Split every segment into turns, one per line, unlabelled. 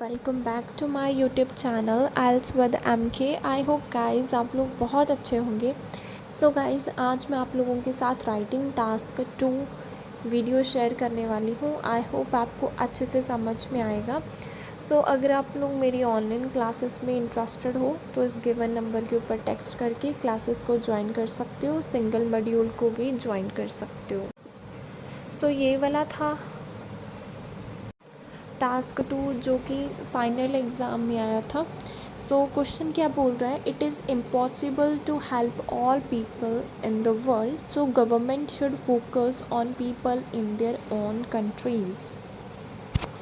Welcome back to my YouTube channel isles with MK। I hope guys आप लोग बहुत अच्छे होंगे। सो गाइस आज मैं आप लोगों के साथ राइटिंग टास्क 2 वीडियो शेयर करने वाली हूँ। आई होप आपको अच्छे से समझ में आएगा। सो अगर आप लोग मेरी ऑनलाइन क्लासेस में इंटरेस्टेड हो तो इस गिवन नंबर के ऊपर टेक्स्ट करके क्लासेस को ज्वाइन कर सकते हो। सिंगल मॉड्यूल को भी ज्वाइन कर सकते हो। सो ये वाला था टास्क 2 जो कि फाइनल एग्ज़ाम में आया था। सो क्वेश्चन क्या बोल रहा है, it is impossible to help all people in the world, so government should focus on people in their own countries.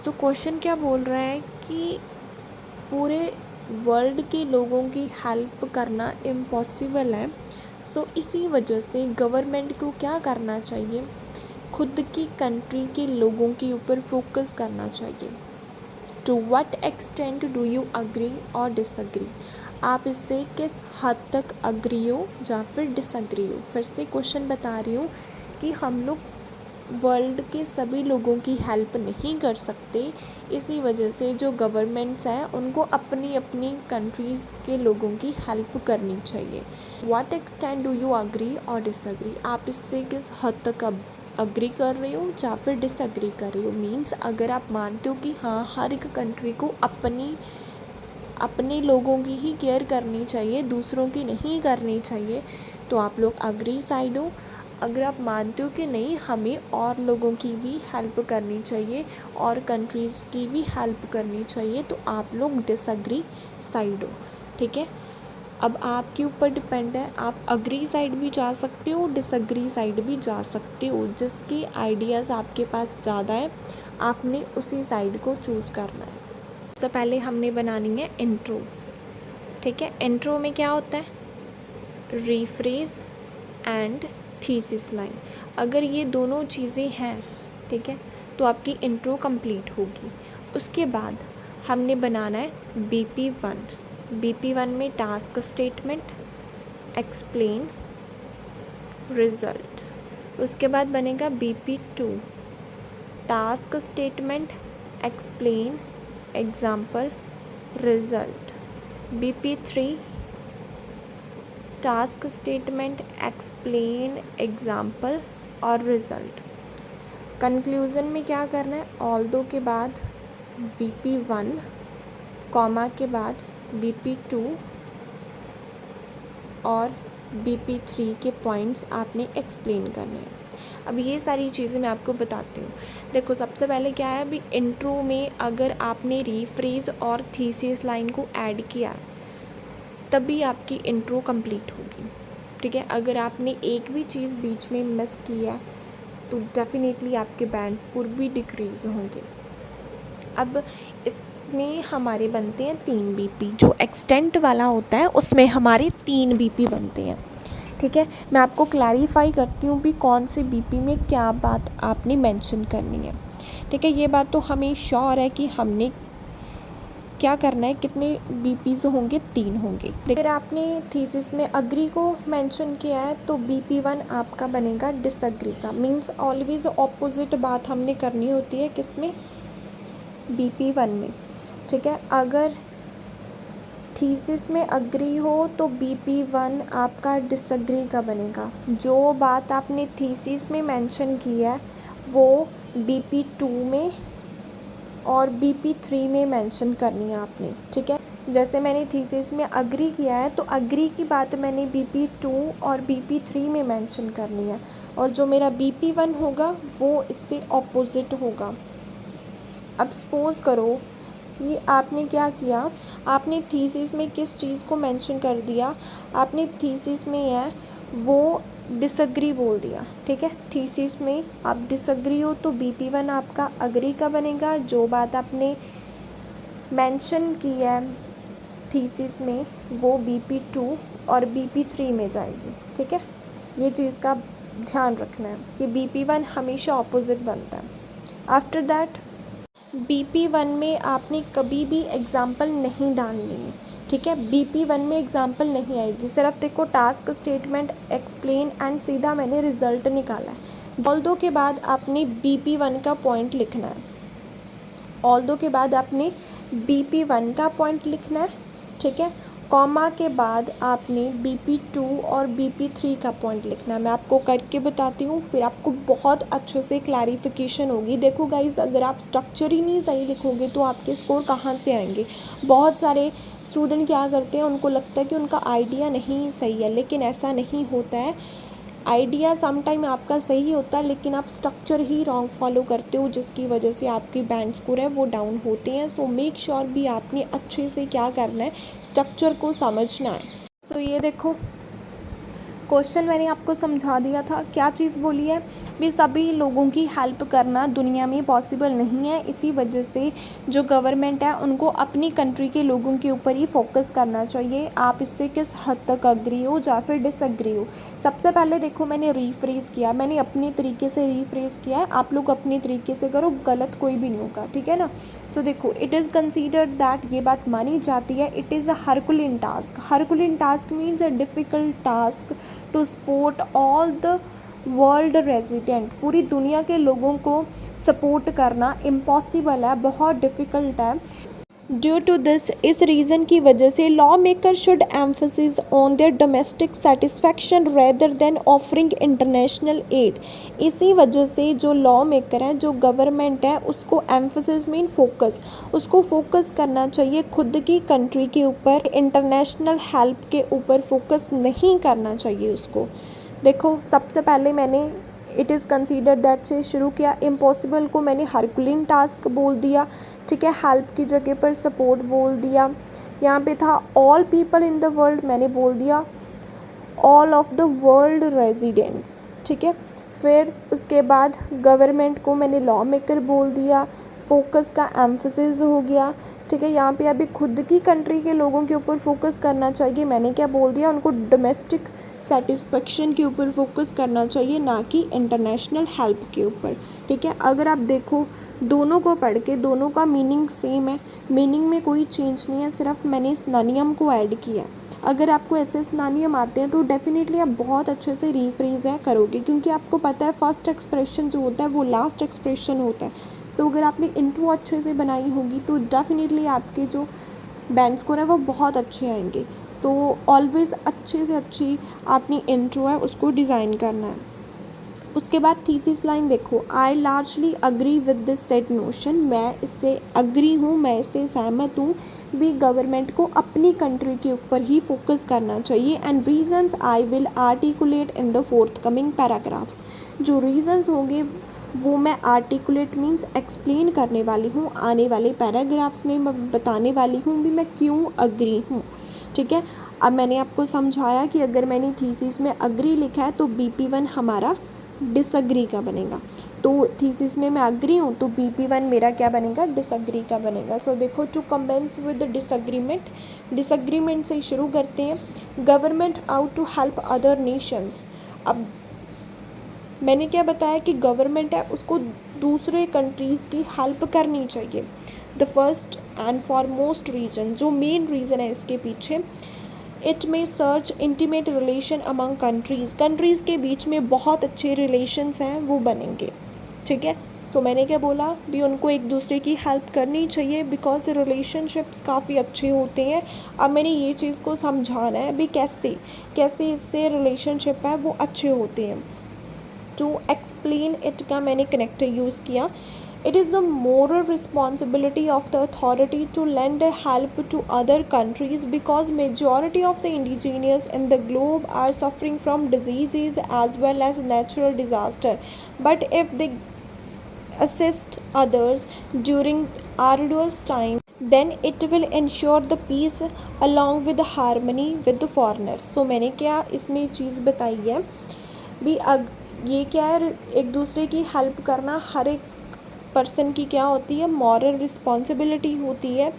So question क्या बोल रहा है कि पूरे वर्ल्ड के लोगों की हेल्प करना इम्पॉसिबल है। सो इसी वजह से गवर्नमेंट को क्या करना चाहिए, खुद की कंट्री के लोगों के ऊपर फोकस करना चाहिए। To what extent do you agree और डिसअग्री, आप इससे किस हद तक अग्री हो या फिर डिसअग्री हो। फिर से क्वेश्चन बता रही हूँ कि हम लोग वर्ल्ड के सभी लोगों की हेल्प नहीं कर सकते, इसी वजह से जो गवर्नमेंट्स हैं उनको अपनी अपनी कंट्रीज़ के लोगों की हेल्प करनी चाहिए। What extent do you agree और डिसअग्री, आप इससे किस हद तक अग्री कर रहे हो या फिर डिसअग्री कर रहे हो। मीन्स अगर आप मानते हो कि हाँ हर एक कंट्री को अपने लोगों की ही केयर करनी चाहिए, दूसरों की नहीं करनी चाहिए, तो आप लोग अग्री साइड हो। अगर आप मानते हो कि नहीं हमें और लोगों की भी हेल्प करनी चाहिए और कंट्रीज़ की भी हेल्प करनी चाहिए, तो आप लोग डिसअग्री साइड हो। ठीक है, अब आपके ऊपर डिपेंड है, आप अग्री साइड भी जा सकते हो, डिसअग्री साइड भी जा सकते हो। जिसके आइडियाज़ आपके पास ज़्यादा है आपने उसी साइड को चूज़ करना है। सबसे पहले हमने बनानी है इंट्रो। ठीक है, इंट्रो में क्या होता है, रीफ्रेज एंड थीसिस लाइन। अगर ये दोनों चीज़ें हैं, ठीक है, तो आपकी इंट्रो कंप्लीट होगी। उसके बाद हमने बनाना है BP1। BP1 में टास्क स्टेटमेंट, एक्सप्लेन, रिज़ल्ट। उसके बाद बनेगा BP2 task statement, explain, example, result. BP3 task statement, explain, example और रिज़ल्ट। कंक्लूज़न में क्या करना है, ऑल्दो के बाद BP1 कॉमा के बाद BP2 और BP3 के पॉइंट्स आपने एक्सप्लेन करने हैं। अब ये सारी चीज़ें मैं आपको बताती हूँ। देखो सबसे पहले क्या है, अभी इंट्रो में अगर आपने रीफ्रेज और थीसिस लाइन को ऐड किया है तभी आपकी इंट्रो कंप्लीट होगी। ठीक है, अगर आपने एक भी चीज़ बीच में मिस किया तो डेफिनेटली आपके बैंड स्कोर भी डिक्रीज़ होंगे। अब इसमें हमारे बनते हैं 3 BP, जो एक्सटेंट वाला होता है उसमें हमारे 3 BP बनते हैं। ठीक है, मैं आपको क्लैरिफाई करती हूँ भी कौन से BP में क्या बात आपने मेंशन करनी है। ठीक है, ये बात तो हमें श्योर है कि हमने क्या करना है, कितने BPs होंगे, 3 होंगे। अगर आपने थीसिस में अग्री को मेंशन किया है तो BP1 आपका बनेगा डिसअग्री का। मींस ऑलवेज ऑपोजिट बात हमने करनी होती है किसमें, BP1 में। ठीक है, अगर थीसिस में अग्री हो तो BP1 आपका डिसअग्री का बनेगा। जो बात आपने थीसिस में मेंशन की है वो BP2 में और BP3 में मेंशन करनी है आपने। ठीक है, जैसे मैंने थीसिस में अग्री किया है तो अग्री की बात मैंने BP2 और BP3 में मेंशन करनी है, और जो मेरा BP1 होगा वो इससे ऑपोजिट होगा। अब सपोज़ करो कि आपने क्या किया, आपने थीसिस में किस चीज़ को मेंशन कर दिया, आपने थीसिस में है वो डिसअग्री बोल दिया। ठीक है, थीसिस में आप डिसअग्री हो तो BP1 आपका अग्री का बनेगा। जो बात आपने मेंशन की है थीसिस में वो BP2 और BP3 में जाएगी। ठीक है, ये चीज़ का ध्यान रखना है कि BP1 हमेशा ऑपोजिट बनता है। आफ्टर दैट BP1 में आपने कभी भी एग्ज़ाम्पल नहीं डालनी है। ठीक है, BP1 में एग्ज़ाम्पल नहीं आएगी, सिर्फ देखो टास्क स्टेटमेंट, एक्सप्लेन एंड सीधा मैंने रिज़ल्ट निकाला है। ऑल्दो के बाद आपने BP1 का पॉइंट लिखना है। ऑल्दो के बाद आपने BP1 का पॉइंट लिखना है, ठीक है। कॉमा के बाद आपने BP2 और BP3 का पॉइंट लिखना है। मैं आपको करके बताती हूँ, फिर आपको बहुत अच्छे से क्लैरिफिकेशन होगी। देखो गाइस, अगर आप स्ट्रक्चर ही नहीं सही लिखोगे तो आपके स्कोर कहाँ से आएंगे। बहुत सारे स्टूडेंट क्या करते हैं, उनको लगता है कि उनका आइडिया नहीं सही है, लेकिन ऐसा नहीं होता है। आइडिया सम टाइम आपका सही होता है, लेकिन आप स्ट्रक्चर ही रॉन्ग फॉलो करते हो, जिसकी वजह से आपकी बैंड स्कोर है वो डाउन होते हैं। सो मेक श्योर भी आपने अच्छे से क्या करना है, स्ट्रक्चर को समझना है। सो ये देखो, क्वेश्चन मैंने आपको समझा दिया था। क्या चीज़ बोली है भी, सभी लोगों की हेल्प करना दुनिया में पॉसिबल नहीं है, इसी वजह से जो गवर्नमेंट है उनको अपनी कंट्री के लोगों के ऊपर ही फोकस करना चाहिए। आप इससे किस हद तक अग्री हो या फिर डिसअग्री हो। सबसे पहले देखो, मैंने रीफ्रेज किया, मैंने अपने तरीके से रीफ्रेज किया है, आप लोग अपने तरीके से करो, गलत कोई भी नहीं होगा, ठीक है ना। सो देखो, इट इज़ कंसीडर्ड दैट, ये बात मानी जाती है, it is a herculean task. Herculean task means a difficult task to support all the world resident. पूरी दुनिया के लोगों को सपोर्ट करना इम्पॉसिबल है, बहुत डिफ़िकल्ट है। ड्यू टू दिस, इस रीज़न की वजह से law maker should emphasis on their domestic satisfaction rather than offering international aid. इसी वजह से जो लॉ मेकर है, जो गवर्नमेंट है, उसको एम्फसिस मीन फोकस, उसको फोकस करना चाहिए खुद की कंट्री के ऊपर, इंटरनेशनल हेल्प के ऊपर फोकस नहीं करना चाहिए उसको। देखो, सबसे पहले मैंने इट इज़ कंसीडर्ड दैट से शुरू किया, इम्पॉसिबल को मैंने हरकुलिन टास्क बोल दिया, ठीक है। हेल्प की जगह पर सपोर्ट बोल दिया। यहाँ पे था all people in the world, मैंने बोल दिया all of the world residents, ठीक है। फिर उसके बाद गवर्नमेंट को मैंने लॉ मेकर बोल दिया, फोकस का एम्फसिस हो गया, ठीक है। यहाँ पे अभी खुद की कंट्री के लोगों के ऊपर फोकस करना चाहिए, मैंने क्या बोल दिया, उनको डोमेस्टिक सेटिस्फेक्शन के ऊपर फोकस करना चाहिए, ना कि इंटरनेशनल हेल्प के ऊपर, ठीक है। अगर आप देखो, दोनों को पढ़ के दोनों का मीनिंग सेम है, मीनिंग में कोई चेंज नहीं है, सिर्फ मैंने सिनोनिम को ऐड किया है। अगर आपको ऐसे सिनोनिम आते हैं तो डेफिनेटली आप बहुत अच्छे से रीफ्रेज है करोगे, क्योंकि आपको पता है फर्स्ट एक्सप्रेशन जो होता है वो लास्ट एक्सप्रेशन होता है। सो अगर आपने इंट्रो अच्छे से बनाई होगी तो डेफिनेटली आपके जो बैंड स्कोर है वो बहुत अच्छे आएंगे। सो ऑलवेज़ अच्छे से अच्छी अपनी इंट्रो है उसको डिज़ाइन करना है। उसके बाद थीसिस लाइन देखो, I largely agree with this set notion, मैं इससे अग्री हूँ, मैं इससे सहमत हूँ भी गवर्नमेंट को अपनी कंट्री के ऊपर ही फोकस करना चाहिए। And reasons I will articulate in the fourth coming paragraphs. जो रीजंस होंगे वो मैं आर्टिकुलेट मीन्स एक्सप्लेन करने वाली हूँ, आने वाले पैराग्राफ्स में मैं बताने वाली हूँ भी मैं क्यों अग्री हूँ, ठीक है। अब मैंने आपको समझाया कि अगर मैंने थीसिस में अग्री लिखा है तो BP1 हमारा डिसअग्री का बनेगा, तो थीसिस में मैं अग्री हूँ तो BP1 मेरा क्या बनेगा, डिसअग्री का बनेगा। सो देखो, to commence with disagreement, disagreement से शुरू करते हैं। Government ought to help other nations. अब मैंने क्या बताया कि गवर्नमेंट है उसको दूसरे कंट्रीज़ की हेल्प करनी चाहिए। The first and foremost reason, जो मेन रीज़न है इसके पीछे, इट में search intimate relation among countries, countries के बीच में बहुत अच्छे रिलेशंस हैं वो बनेंगे, ठीक है। सो मैंने क्या बोला भी, उनको एक दूसरे की हेल्प करनी चाहिए बिकॉज रिलेशनशिप्स काफ़ी अच्छे होते हैं। अब मैंने ये चीज़ को समझाना है भी कैसे कैसे इससे रिलेशनशिप है वो अच्छे होते हैं। टू एक्सप्लेन इट का मैंने कनेक्टर यूज़ किया। It is the moral responsibility of the authority to lend help to other countries because majority of the indigenous in the globe are suffering from diseases as well as natural disaster. But if they assist others during arduous time, then it will ensure the peace along with the harmony with the foreigners. So मैंने क्या इसमें चीज़ बताई है भी, ये क्या है, एक दूसरे की हेल्प करना हर एक पर्सन की क्या होती है, मॉरल रिस्पॉन्सिबिलिटी होती है,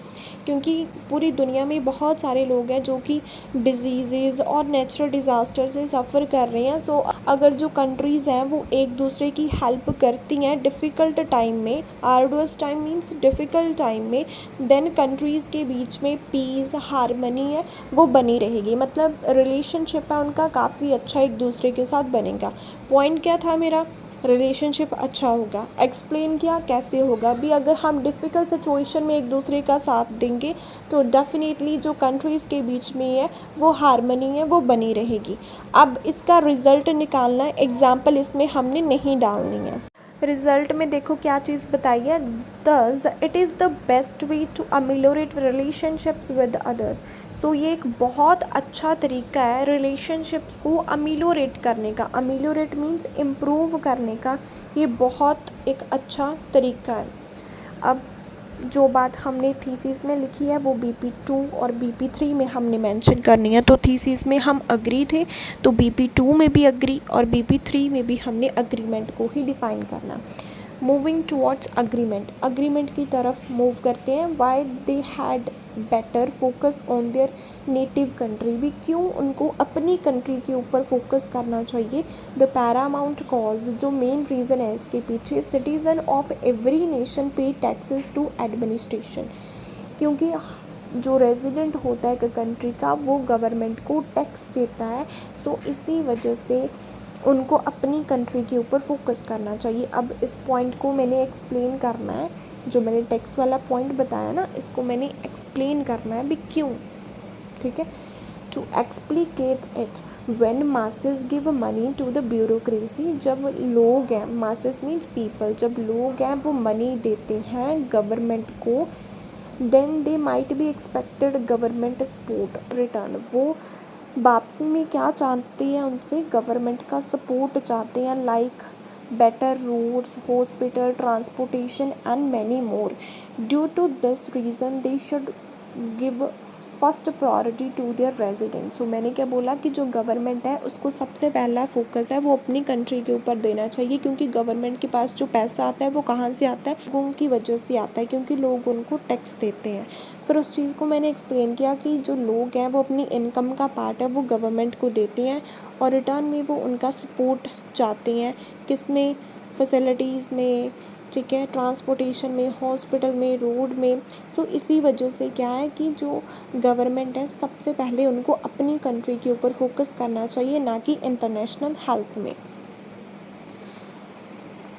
क्योंकि पूरी दुनिया में बहुत सारे लोग हैं जो कि डिजीज़ और नेचुरल डिज़ास्टर से सफ़र कर रहे हैं। सो अगर जो कंट्रीज़ हैं वो एक दूसरे की हेल्प करती हैं डिफ़िकल्ट टाइम में, arduous time means difficult time में, देन कंट्रीज़ के बीच में पीस हारमनी है वो बनी रहेगी, मतलब रिलेशनशिप है उनका काफ़ी अच्छा एक दूसरे के साथ बनेगा। पॉइंट क्या था मेरा, रिलेशनशिप अच्छा होगा। एक्सप्लेन किया कैसे होगा भी, अगर हम डिफ़िकल्ट सिचुएशन में एक दूसरे का साथ देंगे तो डेफ़िनेटली जो कंट्रीज़ के बीच में है वो हारमनी है वो बनी रहेगी। अब इसका रिज़ल्ट निकालना है, एग्ज़ाम्पल इसमें हमने नहीं डालनी है। रिज़ल्ट में देखो क्या चीज़ बताई है, thus it is the best way to ameliorate relationships with other. So ये एक बहुत अच्छा तरीका है रिलेशनशिप्स को अमेलियोरेट करने का। अमेलियोरेट मीन्स इम्प्रूव करने का, ये बहुत एक अच्छा तरीका है। अब जो बात हमने थीसिस में लिखी है वो BP2 और BP3 में हमने मेंशन करनी है। तो थीसिस में हम अग्री थे तो BP2 में भी अग्री और BP3 में भी हमने अग्रीमेंट को ही डिफ़ाइन करना। मूविंग टुवर्ड्स अग्रीमेंट, अग्रीमेंट की तरफ मूव करते हैं। Why they had better focus on their native country, भी क्यों उनको अपनी कंट्री के ऊपर फोकस करना चाहिए। द पैरामाउंट कॉज, जो मेन रीज़न है इसके पीछे, सिटीज़न ऑफ एवरी नेशन पे टैक्सेस टू एडमिनिस्ट्रेशन, क्योंकि जो रेजिडेंट होता है एक कंट्री का वो गवर्नमेंट को टैक्स देता है। सो इसी वजह से उनको अपनी कंट्री के ऊपर फोकस करना चाहिए। अब इस पॉइंट को मैंने एक्सप्लेन करना है, जो मैंने टैक्स वाला पॉइंट बताया ना इसको मैंने एक्सप्लेन करना है भी क्यों, ठीक है। To explicate it, when masses give money to the bureaucracy, जब लोग हैं, मासेस मीन्स पीपल, जब लोग हैं वो मनी देते हैं गवर्नमेंट को, then they might be expected government support return, वो वापसी में क्या चाहते हैं उनसे, गवर्नमेंट का सपोर्ट चाहते हैं, like better roads, hospital, transportation and many more. Due to this reason they should give first priority to their resident. So मैंने क्या बोला कि जो गवर्नमेंट है उसको सबसे पहला फोकस है वो अपनी कंट्री के ऊपर देना चाहिए, क्योंकि गवर्नमेंट के पास जो पैसा आता है वो कहाँ से आता है, लोगों की वजह से आता है, क्योंकि लोग उनको टैक्स देते हैं। फिर उस चीज़ को मैंने एक्सप्लेन किया कि जो लोग हैं वो अपनी इनकम का पार्ट है वो गवर्नमेंट को देते हैं और रिटर्न में वो उनका सपोर्ट चाहते हैं, किस में, फैसिलिटीज़ में, ठीक है, ट्रांसपोर्टेशन में, हॉस्पिटल में, रोड में। सो इसी वजह से क्या है कि जो गवर्नमेंट है सबसे पहले उनको अपनी कंट्री के ऊपर फोकस करना चाहिए, ना कि इंटरनेशनल हेल्प में।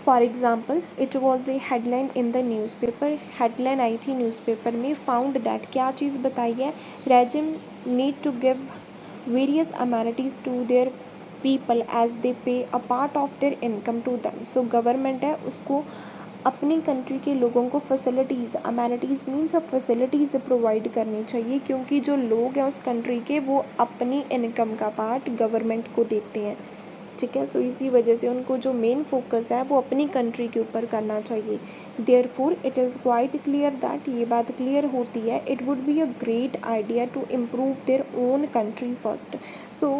For example it was a headline in the newspaper, headline आई थी न्यूज़पेपर में, फाउंड दैट, क्या चीज़ बताई है, regime need to give various amenities to their people as they pay a part of their income to them. So government है उसको अपनी कंट्री के लोगों को facilities, amenities means facilities provide करनी चाहिए, क्योंकि जो लोग हैं उस कंट्री के वो अपनी इनकम का पार्ट गवर्नमेंट को देते हैं, ठीक है। सो इसी वजह से उनको जो मेन फोकस है वो अपनी कंट्री के ऊपर करना चाहिए। Therefore it is quite clear that, ये बात क्लियर होती है, it would be a great idea to improve their own country first. So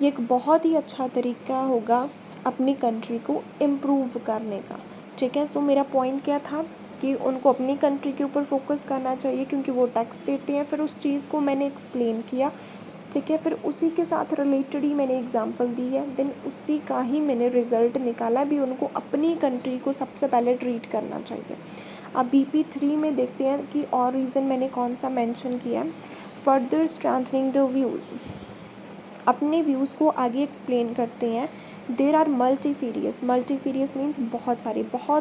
ये एक बहुत ही अच्छा तरीका होगा अपनी कंट्री को इम्प्रूव करने का, ठीक है। सो मेरा पॉइंट क्या था कि उनको अपनी कंट्री के ऊपर फोकस करना चाहिए क्योंकि वो टैक्स देते हैं। फिर उस चीज़ को मैंने एक्सप्लेन किया, ठीक है। फिर उसी के साथ रिलेटेड ही मैंने एग्जांपल दी है, देन उसी का ही मैंने रिज़ल्ट निकाला भी, उनको अपनी कंट्री को सबसे पहले ट्रीट करना चाहिए। अब BP3 में देखते हैं कि और रीज़न मैंने कौन सा मेंशन किया है। फर्दर स्ट्रेंथनिंग द व्यूज़, अपने व्यूज़ को आगे एक्सप्लेन करते हैं। There are multifarious, multifarious means बहुत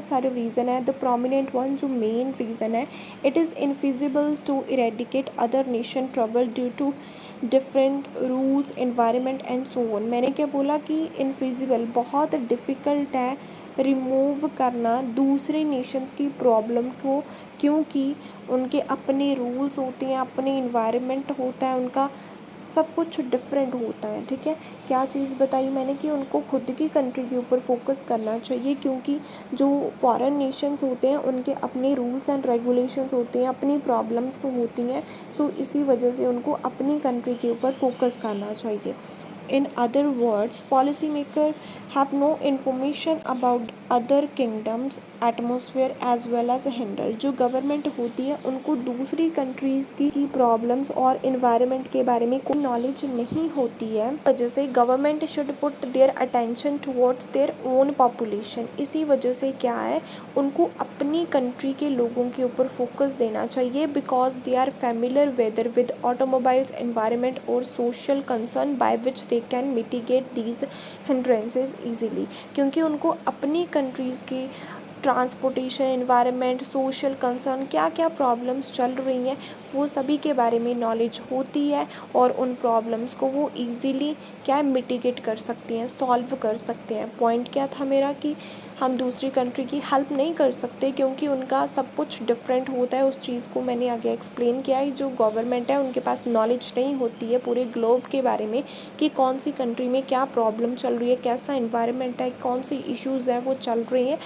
सारे रीज़न है। द प्रोमिनेंट वन, जो मेन रीज़न है, it is infeasible to eradicate other nation trouble due to different rules, environment and so on. मैंने क्या बोला कि इनफिजिबल, बहुत डिफ़िकल्ट है रिमूव करना दूसरे नेशंस की प्रॉब्लम को, क्योंकि उनके अपने रूल्स होते हैं, अपने इन्वायरमेंट होता है, उनका सब कुछ डिफरेंट होता है, ठीक है। क्या चीज़ बताई मैंने कि उनको खुद की कंट्री के ऊपर फोकस करना चाहिए, क्योंकि जो फॉरेन नेशंस होते हैं उनके अपने रूल्स एंड रेगुलेशंस होते हैं, अपनी प्रॉब्लम्स होती हैं। सो इसी वजह से उनको अपनी कंट्री के ऊपर फोकस करना चाहिए। In other words, policymakers have no information about other kingdoms atmosphere as well as handle. जो गवर्नमेंट होती है उनको दूसरी कंट्रीज़ की प्रॉब्लम्स और इन्वायरमेंट के बारे में कोई नॉलेज नहीं होती है, वजह से government should put their attention towards their own population. इसी वजह से क्या है, उनको अपनी कंट्री के लोगों के ऊपर फोकस देना चाहिए, because they are familiar whether with automobiles, environment और social concern by which they can mitigate these hindrances easily. क्योंकि उनको अपनी कंट्रीज़ की ट्रांसपोर्टेशन, एनवायरनमेंट, सोशल कंसर्न, क्या क्या प्रॉब्लम्स चल रही हैं वो सभी के बारे में नॉलेज होती है, और उन प्रॉब्लम्स को वो इजीली क्या मिटिगेट कर सकती हैं, सॉल्व कर सकते हैं। पॉइंट क्या था मेरा कि हम दूसरी कंट्री की हेल्प नहीं कर सकते क्योंकि उनका सब कुछ डिफरेंट होता है। उस चीज़ को मैंने आगे एक्सप्लेन किया है। जो गवर्नमेंट है उनके पास नॉलेज नहीं होती है पूरे ग्लोब के बारे में कि कौन सी कंट्री में क्या प्रॉब्लम चल रही है, कैसा इन्वायरमेंट है, कौन सी इश्यूज़ हैं वो चल रही हैं।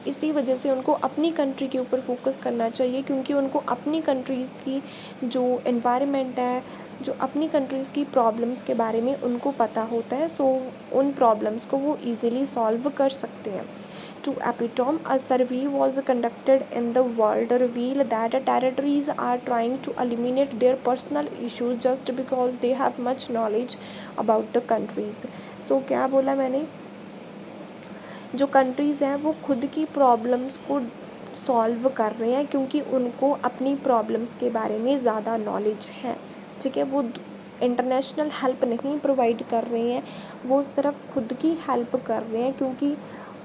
इसी वजह से उनको अपनी कंट्री के ऊपर फोकस करना चाहिए, क्योंकि उनको अपनी कंट्रीज़ की जो एनवायरनमेंट है, जो अपनी कंट्रीज़ की प्रॉब्लम्स के बारे में उनको पता होता है। सो उन प्रॉब्लम्स को वो इजीली सॉल्व कर सकते हैं। To epitome, a survey was conducted in the world revealed that territories are trying to eliminate their personal issues just because they have much knowledge about the countries. So क्या बोला मैंने, जो countries हैं वो खुद की प्रॉब्लम्स को solve कर रहे हैं क्योंकि उनको अपनी प्रॉब्लम्स के बारे में ज़्यादा नॉलेज है। ठीक है, वो इंटरनेशनल हेल्प नहीं प्रोवाइड कर रहे हैं, वो सिर्फ खुद की हेल्प कर रहे हैं क्योंकि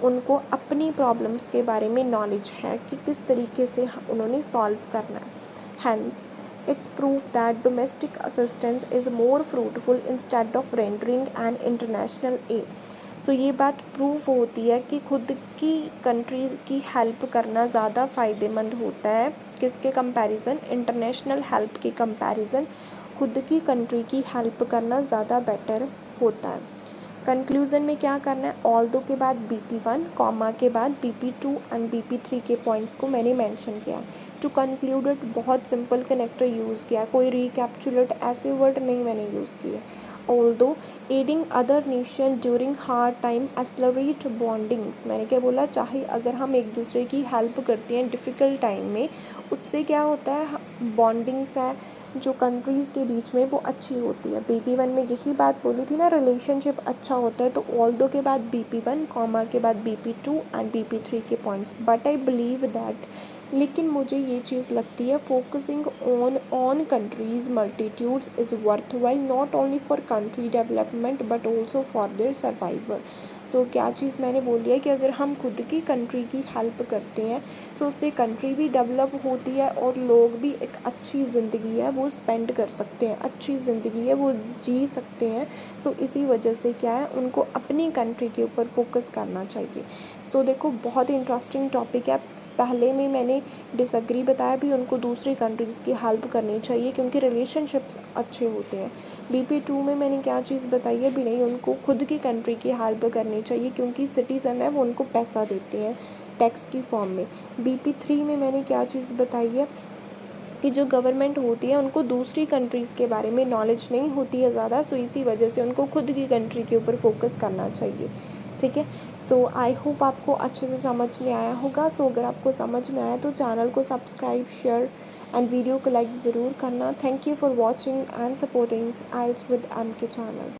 उनको अपनी प्रॉब्लम्स के बारे में नॉलेज है कि किस तरीके से उन्होंने सॉल्व करना है। Hence it's proof that domestic assistance is more fruitful instead of rendering an international aid. So ये बात प्रूफ होती है कि खुद की कंट्री की हेल्प करना ज़्यादा फ़ायदेमंद होता है। किसके कंपैरिजन, इंटरनेशनल हेल्प के कंपैरिजन खुद की कंट्री की हेल्प करना ज़्यादा बेटर होता है। कंक्लूज़न में क्या करना है, ऑल्दो के बाद BP1, कॉमा के बाद BP2 एंड BP3 के पॉइंट्स को मैंने मेंशन किया। टू कंक्लूडेड बहुत सिंपल कनेक्टर यूज़ किया, कोई रिकैप्चुलेट ऐसे वर्ड नहीं मैंने यूज़ किए। Although adding other nation during hard time accelerate bondings, मैंने क्या बोला, चाहे अगर हम एक दूसरे की हेल्प करते हैं डिफ़िकल्ट टाइम में, उससे क्या होता है, बॉन्डिंग्स है जो कंट्रीज़ के बीच में वो अच्छी होती है। BP1 में यही बात बोली थी ना, रिलेशनशिप अच्छा होता है। तो ऑल्दो के बाद BP1, कॉमा के बाद BP2 एंड BP3 के points. But I believe that, लेकिन मुझे ये चीज़ लगती है, focusing on countries multitudes is worth while not only for country development but also for their survival. So क्या चीज़ मैंने बोल दिया कि अगर हम खुद की कंट्री की हेल्प करते हैं तो उससे कंट्री भी डेवलप होती है और लोग भी एक अच्छी ज़िंदगी है वो स्पेंड कर सकते हैं, अच्छी ज़िंदगी है वो जी सकते हैं। सो इसी वजह से क्या है, उनको अपनी कंट्री के ऊपर फोकस करना चाहिए। सो देखो बहुत ही इंटरेस्टिंग टॉपिक है। पहले में मैंने डिसएग्री बताया भी, उनको दूसरी कंट्रीज़ की हेल्प करनी चाहिए क्योंकि रिलेशनशिप्स अच्छे होते हैं। BP2 में मैंने क्या चीज़ बताई है भी नहीं, उनको खुद की कंट्री की हेल्प करनी चाहिए क्योंकि सिटीज़न है वो उनको पैसा देते हैं टैक्स की फॉर्म में। BP3 में मैंने क्या चीज़ बताई है कि जो गवर्नमेंट होती है उनको दूसरी कंट्रीज़ के बारे में नॉलेज नहीं होती है ज़्यादा, सो इसी वजह से उनको खुद की कंट्री के ऊपर फोकस करना चाहिए। ठीक है, सो आई होप आपको अच्छे से समझ में आया होगा। सो अगर आपको समझ में आया तो चैनल को सब्सक्राइब, शेयर एंड वीडियो को लाइक ज़रूर करना। Thank you for watching and supporting IELTS with MK channel.